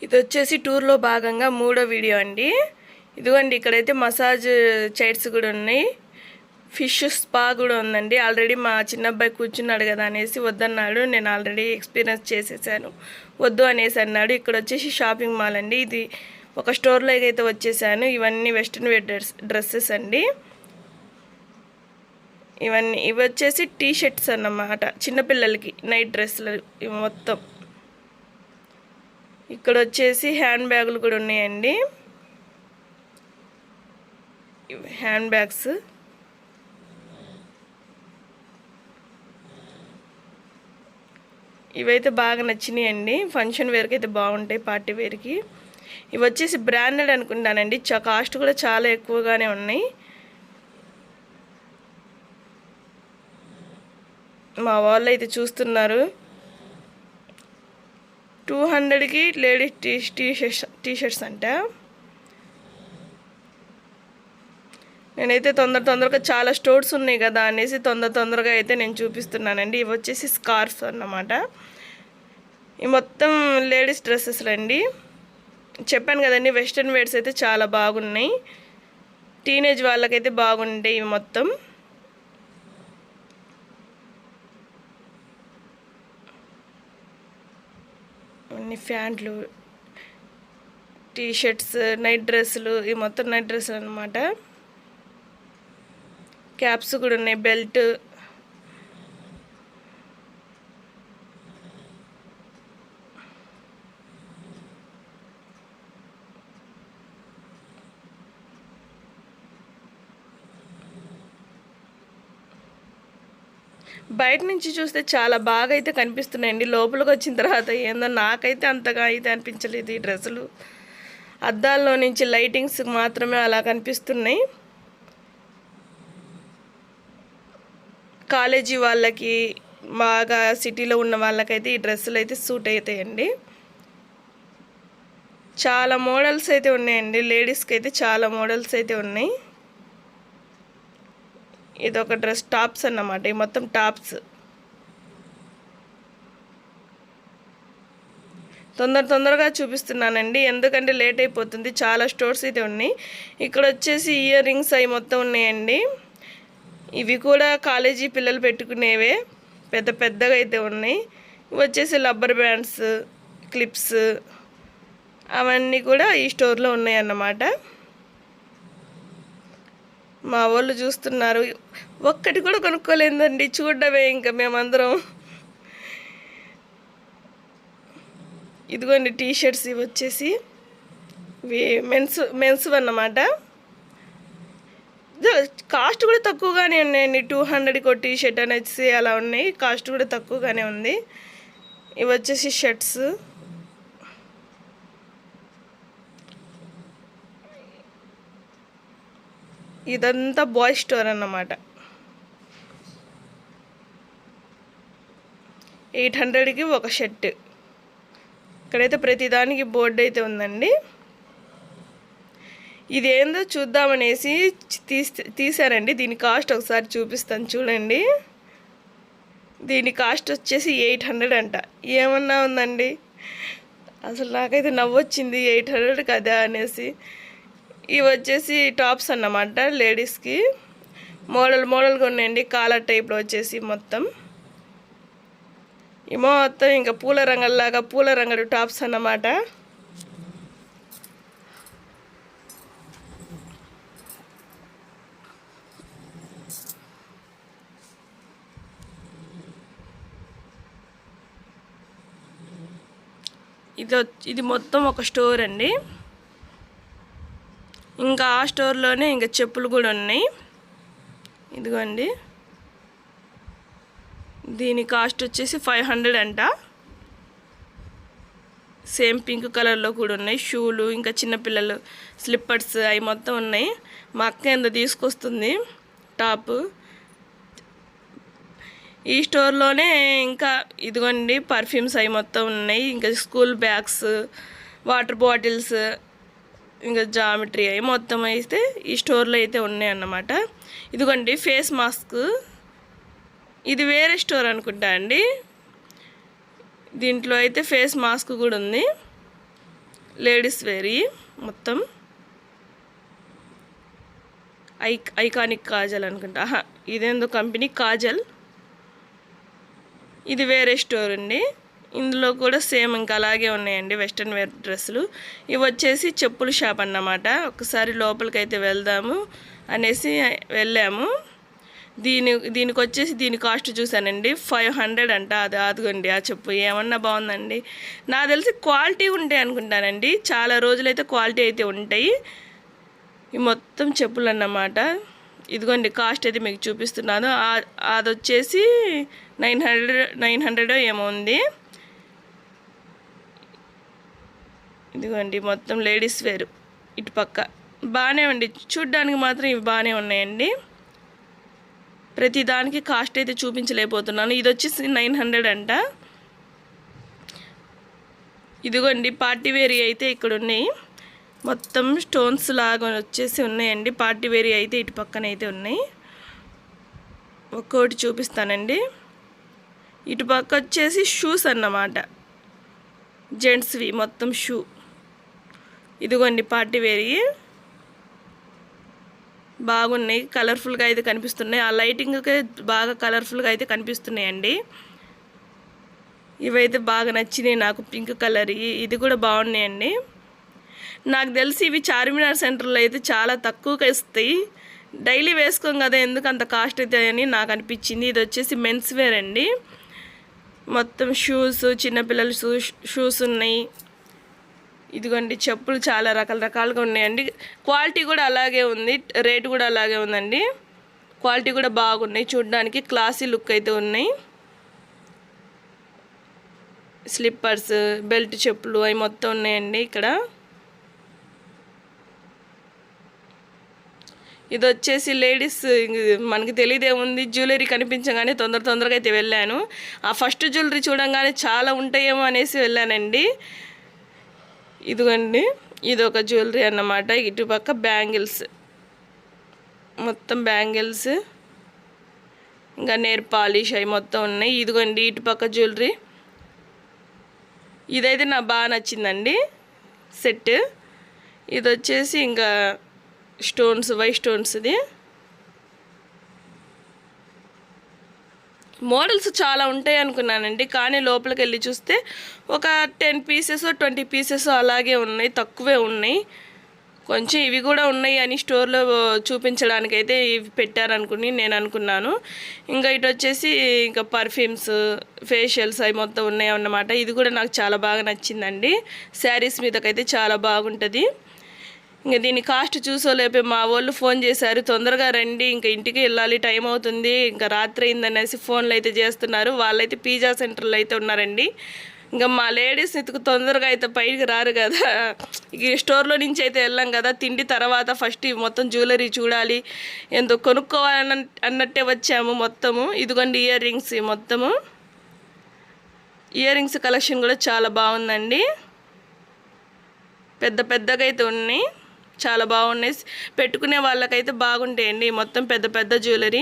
ఇది వచ్చేసి టూర్లో భాగంగా మూడో వీడియో అండి. ఇదిగోండి ఇక్కడైతే మసాజ్ చైర్స్ కూడా ఉన్నాయి, ఫిష్ స్పా కూడా ఉందండి. ఆల్రెడీ మా చిన్నబ్బాయి కూర్చున్నాడు కదా అనేసి వద్దన్నాడు. నేను ఆల్రెడీ ఎక్స్పీరియన్స్ చేసేసాను, వద్దు అనేసి అన్నాడు. ఇక్కడ వచ్చేసి షాపింగ్ మాల్ అండి. ఇది ఒక స్టోర్లోకి అయితే వచ్చేసాను. ఇవన్నీ వెస్ట్రన్ వేర్ డ్రెస్సెస్ అండి. ఇవి వచ్చేసి టీ షర్ట్స్ అన్నమాట, చిన్నపిల్లలకి నైట్ డ్రెస్సులు ఇవి మొత్తం. ఇక్కడ వచ్చేసి హ్యాండ్ బ్యాగులు కూడా ఉన్నాయండి, హ్యాండ్ బ్యాగ్స్. ఇవైతే బాగా నచ్చినాయండి, ఫంక్షన్ వేర్కి అయితే బాగుంటాయి, పార్టీ వేర్కి. ఇవి వచ్చేసి బ్రాండెడ్ అనుకుంటానండి, కాస్ట్ కూడా చాలా ఎక్కువగానే ఉన్నాయి. మా వాళ్ళు అయితే చూస్తున్నారు. 200కి లేడీస్ టీ షర్ట్స్ అంట. నేనైతే తొందరగా చాలా స్టోర్స్ ఉన్నాయి కదా అనేసి తొందరగా అయితే నేను చూపిస్తున్నానండి. ఇవి వచ్చేసి స్కార్ఫ్ అన్నమాట. ఇవి మొత్తం లేడీస్ డ్రెస్సెస్లు అండి. చెప్పాను కదండి, వెస్ట్రన్ వేర్స్ అయితే చాలా బాగున్నాయి, టీనేజ్ వాళ్ళకైతే బాగుంటాయి ఇవి మొత్తం. అన్ని ప్యాంట్లు, టీ షర్ట్స్, నైట్ డ్రెస్సులు, ఇవి మొత్తం నైట్ డ్రెస్సులు అనమాట. క్యాప్స్ కూడా ఉన్నాయి, బెల్ట్. బయట నుంచి చూస్తే చాలా బాగా అయితే కనిపిస్తున్నాయండి, లోపలికి వచ్చిన తర్వాత ఏందో నాకైతే అంతగా అయితే అనిపించలేదు. ఈ డ్రెస్సులు అద్దాల్లో నుంచి లైటింగ్స్ మాత్రమే అలా కనిపిస్తున్నాయి. కాలేజీ వాళ్ళకి, బాగా సిటీలో ఉన్న వాళ్ళకైతే ఈ డ్రెస్సులు అయితే సూట్ అవుతాయండి. చాలా మోడల్స్ అయితే ఉన్నాయండి, లేడీస్కి అయితే చాలా మోడల్స్ అయితే ఉన్నాయి. ఇదొక డ్రెస్, టాప్స్ అన్నమాట. ఈ మొత్తం టాప్స్. తొందరగా చూపిస్తున్నానండి, ఎందుకంటే లేట్ అయిపోతుంది. చాలా స్టోర్స్ అయితే ఉన్నాయి. ఇక్కడ వచ్చేసి ఇయర్ రింగ్స్ అవి మొత్తం ఉన్నాయండి. ఇవి కూడా కాలేజీ పిల్లలు పెట్టుకునేవే, పెద్దగా అయితే ఉన్నాయి. ఇవి వచ్చేసి రబ్బర్ బ్యాండ్స్, క్లిప్స్, అవన్నీ కూడా ఈ స్టోర్లో ఉన్నాయి అన్నమాట. మా వాళ్ళు చూస్తున్నారు, ఒక్కటి కూడా కొనుక్కోలేదండి, చూడడమే ఇంకా మేమందరం. ఇదిగోండి టీ షర్ట్స్. ఇవి వచ్చేసి ఇవి మెన్స్ అన్నమాట. కాస్ట్ కూడా తక్కువగానే ఉన్నాయండి, 200కి టీ షర్ట్ అనేసి అలా ఉన్నాయి, కాస్ట్ కూడా తక్కువగానే ఉంది. ఇవి వచ్చేసి షర్ట్స్. ఇదంతా బాయ్ స్టోర్ అన్నమాట. 800కి ఒక షర్ట్. ఇక్కడైతే ప్రతిదానికి బోర్డు అయితే ఉందండి. ఇదేందో చూద్దామనేసి తీసారండి. దీని కాస్ట్ ఒకసారి చూపిస్తాను చూడండి. దీని కాస్ట్ వచ్చేసి 800 అంట. ఏమన్నా ఉందండి, అసలు నాకైతే నవ్వొచ్చింది, 800 కదా అనేసి. ఇవి వచ్చేసి టాప్స్ అన్నమాట, లేడీస్కి. మోడల్గా ఉన్నాయండి, కాలర్ టైప్లో వచ్చేసి మొత్తం. ఈ మొత్తం ఇంకా పూల రంగులు టాప్స్ అన్నమాట. ఇది మొత్తం ఒక స్టోర్ అండి. ఇంకా ఆ స్టోర్లోనే ఇంకా చెప్పులు కూడా ఉన్నాయి. ఇదిగోండి, దీని కాస్ట్ వచ్చేసి 500 అంట. సేమ్ పింక్ కలర్లో కూడా ఉన్నాయి షూలు, ఇంకా చిన్నపిల్లలు స్లిప్పర్స్ అవి మొత్తం ఉన్నాయి. మా అక్క ఎంత తీసుకొస్తుంది టాప్. ఈ స్టోర్లోనే ఇంకా ఇదిగోండి పర్ఫ్యూమ్స్ అవి మొత్తం ఉన్నాయి. ఇంకా స్కూల్ బ్యాగ్స్, వాటర్ బాటిల్స్, ఇంకా జామెట్రీ అవి మొత్తం అయితే ఈ స్టోర్లో అయితే ఉన్నాయి అన్నమాట. ఇదిగోండి ఫేస్ మాస్క్. ఇది వేరే స్టోర్ అనుకుంటా అండి. దీంట్లో అయితే ఫేస్ మాస్క్ కూడా ఉంది. లేడీస్ వేరీ మొత్తం ఐకానిక్ కాజల్ అనుకుంటా. ఇదేందో కంపెనీ కాజల్, ఇది వేరే స్టోర్ అండి. ఇందులో కూడా సేమ్ ఇంకా అలాగే ఉన్నాయండి వెస్ట్రన్ వేర్ డ్రెస్సులు. ఇవి వచ్చేసి చెప్పుల షాప్ అన్నమాట. ఒకసారి లోపలికైతే వెళ్దాము అనేసి వెళ్ళాము. దీనికి వచ్చేసి దీని కాస్ట్ చూసానండి 500 అంట. అదిగోండి ఆ చెప్పు ఏమన్నా బాగుందండి. నాకు తెలిసి క్వాలిటీ ఉంటాయి అనుకుంటానండి. చాలా రోజులైతే క్వాలిటీ అయితే ఉంటాయి. ఇవి మొత్తం చెప్పులు అన్నమాట. ఇదిగోండి కాస్ట్ అయితే మీకు చూపిస్తున్నాను. అది వచ్చేసి 900 ఏమో ఉంది. ఇదిగోండి మొత్తం లేడీస్ వేరు. ఇటు పక్క బాగానే ఉండి చూడ్డానికి మాత్రం ఇవి బాగానే ఉన్నాయండి. ప్రతి దానికి కాస్ట్ అయితే చూపించలేకపోతున్నాను. ఇది వచ్చేసి 900 అంట. ఇదిగోండి పార్టీ వేరీ అయితే ఇక్కడ ఉన్నాయి. మొత్తం స్టోన్స్ లాగా వచ్చేసి ఉన్నాయండి. పార్టీ వేరీ అయితే ఇటు పక్కన అయితే ఉన్నాయి. ఒక్కొక్కటి చూపిస్తానండి. ఇటు పక్క వచ్చేసి షూస్ అన్నమాట, జెంట్స్వి మొత్తం షూ. ఇదిగోండి పార్టీ వేరీ బాగున్నాయి, కలర్ఫుల్గా అయితే కనిపిస్తున్నాయి. ఆ లైటింగ్కే బాగా కలర్ఫుల్గా అయితే కనిపిస్తున్నాయండి. ఇవైతే బాగా నచ్చినాయి నాకు, పింక్ కలర్. ఇది కూడా బాగున్నాయండి. నాకు తెలిసి ఇవి చార్మినార్ సెంటర్లో అయితే చాలా తక్కువగా ఇస్తాయి. డైలీ వేసుకోం కదా, ఎందుకు అంత కాస్ట్ అవుతాయని నాకు అనిపించింది. ఇది వచ్చేసి మెన్స్ వేర్ అండి. మొత్తం షూస్, చిన్నపిల్లల షూస్ ఉన్నాయి. ఇదిగోండి చెప్పులు చాలా రకాలుగా ఉన్నాయండి. క్వాలిటీ కూడా అలాగే ఉంది, రేటు కూడా అలాగే ఉందండి. క్వాలిటీ కూడా బాగున్నాయి, చూడడానికి క్లాసీ లుక్ అయితే ఉన్నాయి. స్లిప్పర్స్, బెల్ట్ చెప్పులు అవి మొత్తం ఉన్నాయండి ఇక్కడ. ఇది వచ్చేసి లేడీస్, మనకి తెలియదేముంది, జ్యువెలరీ కనిపించగానే తొందరగా అయితే వెళ్ళాను. ఆ ఫస్ట్ జ్యువెలరీ చూడంగానే చాలా ఉంటాయేమో అనేసి వెళ్ళానండి. ఇదిగోండి ఇది ఒక జ్యువెలరీ అన్నమాట. ఇటుపక్క బ్యాంగిల్స్, మొత్తం బ్యాంగిల్స్, ఇంకా నెయిల్ పాలిష్ అవి మొత్తం ఉన్నాయి. ఇదిగోండి ఇటుపక్క జ్యువెలరీ. ఇదైతే నాకు బాగా నచ్చిందండి సెట్. ఇది వచ్చేసి ఇంకా స్టోన్స్, వైట్ స్టోన్స్ది. మోడల్స్ చాలా ఉంటాయి అనుకున్నానండి, కానీ లోపలికి వెళ్ళి చూస్తే ఒక 10 పీసెస్ 20 పీసెస్ అలాగే ఉన్నాయి, తక్కువే ఉన్నాయి. కొంచెం ఇవి కూడా ఉన్నాయి అని స్టోర్లో చూపించడానికైతే ఇవి పెట్టారనుకుని నేను అనుకున్నాను. ఇంకా ఇటు వచ్చేసి ఇంకా పర్ఫ్యూమ్స్, ఫేషియల్స్ అవి మొత్తం ఉన్నాయి అన్నమాట. ఇది కూడా నాకు చాలా బాగా నచ్చిందండి. శారీస్ మీదకైతే చాలా బాగుంటుంది. ఇంకా దీని కాస్ట్ చూసోలేపే మా వాళ్ళు ఫోన్ చేశారు, తొందరగా రండి, ఇంకా ఇంటికి వెళ్ళాలి, టైం అవుతుంది, ఇంకా రాత్రి అయిందనేసి ఫోన్లు అయితే చేస్తున్నారు. వాళ్ళైతే పిజ్జా సెంటర్లో అయితే ఉన్నారండి. ఇంకా మా లేడీస్ ఇతుకు తొందరగా అయితే పైకి రారు కదా, ఈ స్టోర్లో నుంచి అయితే వెళ్ళాం కదా, తిండి తర్వాత ఫస్ట్ మొత్తం జ్యువెలరీ చూడాలి, ఎంతో కొనుక్కోవాలని అన్నట్టే వచ్చాము మొత్తము. ఇదిగోండి ఇయర్ రింగ్స్, మొత్తము ఇయర్ రింగ్స్ కలెక్షన్ కూడా చాలా బాగుందండి. పెద్దగా అయితే ఉన్నాయి, చాలా బాగున్నాయి. పెట్టుకునే వాళ్ళకైతే బాగుంటాయండి మొత్తం పెద్ద జ్యువెలరీ.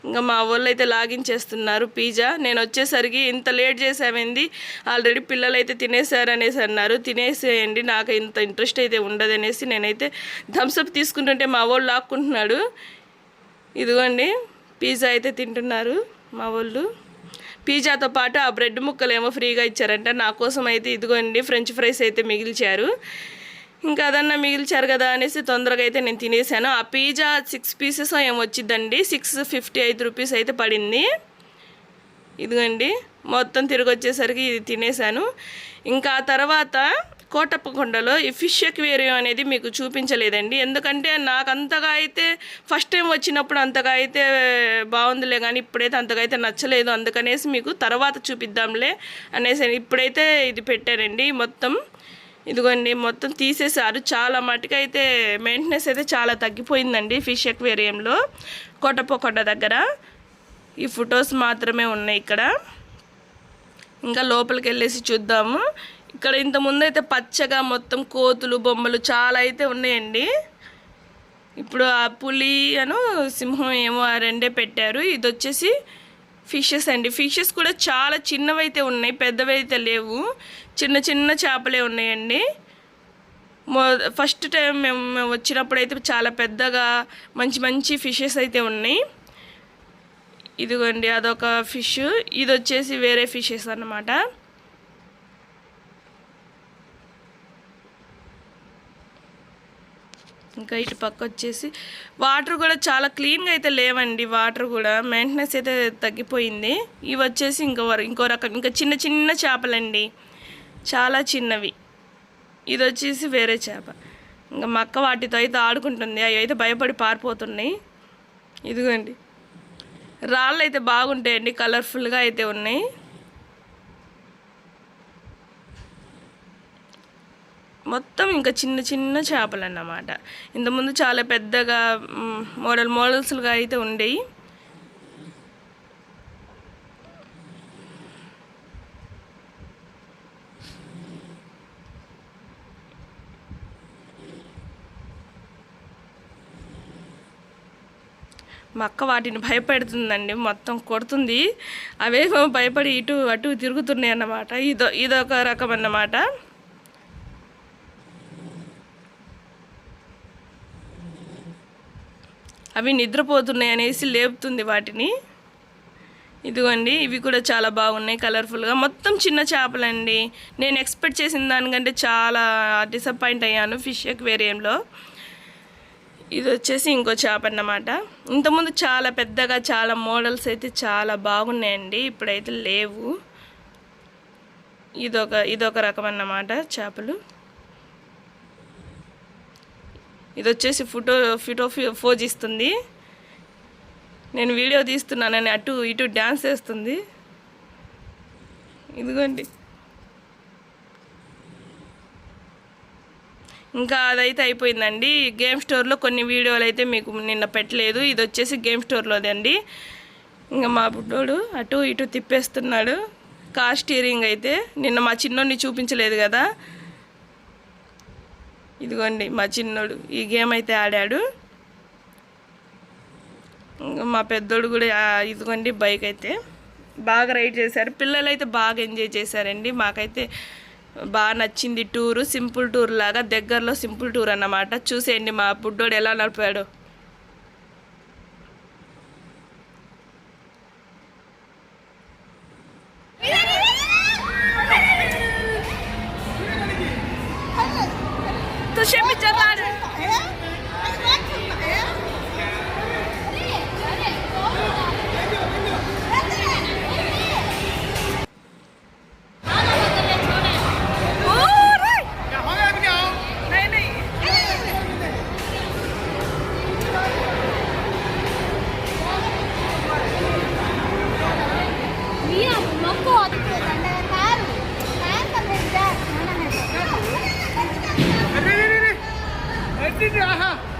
ఇంకా మా వాళ్ళు అయితే లాగించేస్తున్నారు పిజ్జా. నేను వచ్చేసరికి ఇంత లేట్ చేసామైంది, ఆల్రెడీ పిల్లలు అయితే తినేసారు అనేసి అన్నారు. తినేసేయండి, నాకు ఇంత ఇంట్రెస్ట్ అయితే ఉండదు అనేసి నేనైతే థమ్స్అప్ తీసుకుంటుంటే మా వాళ్ళు లాక్కుంటున్నాడు. ఇదిగోండి పిజ్జా అయితే తింటున్నారు మా వాళ్ళు. పిజ్జాతో పాటు ఆ బ్రెడ్ ముక్కలు ఏమో ఫ్రీగా ఇచ్చారంట. నా కోసం అయితే ఇదిగోండి ఫ్రెంచ్ ఫ్రైస్ అయితే మిగిల్చారు. ఇంకా అదన్నా మిగిల్చారు కదా అనేసి తొందరగా అయితే నేను తినేసాను. ఆ పిజ్జా 6 పీసెస్ ఏమో వచ్చిందండి, 655 రూపీస్ అయితే పడింది. ఇదిగోండి మొత్తం తిరిగి వచ్చేసరికి ఇది తినేసాను. ఇంకా ఆ తర్వాత కోటప్పకొండలో ఈ ఫిష్ అక్వేరియం అనేది మీకు చూపించలేదండి, ఎందుకంటే నాకు అంతగా అయితే ఫస్ట్ టైం వచ్చినప్పుడు అంతగా అయితే బాగుందిలే, కానీ ఇప్పుడైతే అంతగా అయితే నచ్చలేదు. అందుకనేసి మీకు తర్వాత చూపిద్దాంలే అనేసి ఇప్పుడైతే ఇది పెట్టారండి. మొత్తం ఇదిగోండి మొత్తం తీసేశారు. చాలా మటుకైతే మెయింటెనెన్స్ అయితే చాలా తగ్గిపోయిందండి ఫిష్ అక్వేరియంలో కోటప్పకొండ దగ్గర. ఈ ఫొటోస్ మాత్రమే ఉన్నాయి ఇక్కడ. ఇంకా లోపలికి వెళ్ళేసి చూద్దాము. ఇక్కడ ఇంతకుముందు అయితే పచ్చగా మొత్తం కోతులు, బొమ్మలు చాలా అయితే ఉన్నాయండి. ఇప్పుడు ఆ పులి అను సింహం ఏమో ఆ రెండే పెట్టారు. ఇది వచ్చేసి ఫిషెస్ అండి. ఫిషెస్ కూడా చాలా చిన్నవైతే ఉన్నాయి, పెద్దవి అయితే లేవు. చిన్న చిన్న చేపలే ఉన్నాయండి. ఫస్ట్ టైం మేము వచ్చినప్పుడు అయితే చాలా పెద్దగా మంచి మంచి ఫిషెస్ అయితే ఉన్నాయి. ఇదిగోండి అదొక ఫిష్, ఇది వచ్చేసి వేరే ఫిషెస్ అన్నమాట. ఇంకా ఇటు పక్క వచ్చేసి వాటర్ కూడా చాలా క్లీన్గా అయితే లేవండి. వాటర్ కూడా మెయింటెనెన్స్ అయితే తగ్గిపోయింది. ఇవి వచ్చేసి ఇంకో రకం, ఇంకా చిన్న చిన్న చేపలండి, చాలా చిన్నవి. ఇది వచ్చేసి వేరే చేప. ఇంకా మా అక్క వాటితో అయితే ఆడుకుంటుంది, అవి అయితే భయపడి పారిపోతున్నాయి. ఇదిగోండి రాళ్ళు అయితే బాగుంటాయండి, కలర్ఫుల్గా అయితే ఉన్నాయి. మొత్తం ఇంకా చిన్న చిన్న చేపలు అన్నమాట. ఇంతకుముందు చాలా పెద్దగా మోడల్స్గా అయితే ఉండేవి. మా అక్క వాటిని భయపెడుతుందండి, మొత్తం కొడుతుంది. అవేమో భయపడి ఇటు అటు తిరుగుతున్నాయి అన్నమాట. ఇదొక రకం అన్నమాట. అవి నిద్రపోతున్నాయి అనేసి లేపుతుంది వాటిని. ఇదిగోండి ఇవి కూడా చాలా బాగున్నాయి కలర్ఫుల్గా. మొత్తం చిన్న చేపలండి. నేను ఎక్స్పెక్ట్ చేసిన దానికంటే చాలా డిసప్పాయింట్ అయ్యాను ఫిష్ అక్వేరియంలో. ఇది వచ్చేసి ఇంకో చేప అన్నమాట. ఇంతకుముందు చాలా పెద్దగా చాలా మోడల్స్ అయితే చాలా బాగున్నాయండి, ఇప్పుడైతే లేవు. ఇదొక రకం అన్నమాట చేపలు. ఇది వచ్చేసి ఫోటో ఫోజ్ ఇస్తుంది. నేను వీడియో తీస్తున్నానని అటు ఇటు డ్యాన్స్ వేస్తుంది. ఇదిగోండి ఇంకా అదైతే అయిపోయిందండి. గేమ్ స్టోర్లో కొన్ని వీడియోలు అయితే మీకు నిన్న పెట్టలేదు. ఇది వచ్చేసి గేమ్ స్టోర్లోది అండి. ఇంకా మా బుడ్డోడు అటు ఇటు తిప్పేస్తున్నాడు. కార్ స్టీరింగ్ అయితే నిన్న మా చిన్నోడిని చూపించలేదు కదా, ఇదిగోండి మా చిన్నోడు ఈ గేమ్ అయితే ఆడాడు. మా పెద్దోడు కూడా ఇదిగోండి బైక్ అయితే బాగా రైడ్ చేశారు. పిల్లలు అయితే బాగా ఎంజాయ్ చేశారండి. మాకైతే బాగా నచ్చింది టూరు. సింపుల్ టూర్ లాగా, దగ్గరలో సింపుల్ టూర్ అన్నమాట. చూసేయండి మా బుడ్డోడు ఎలా నడిపాడు. Aha!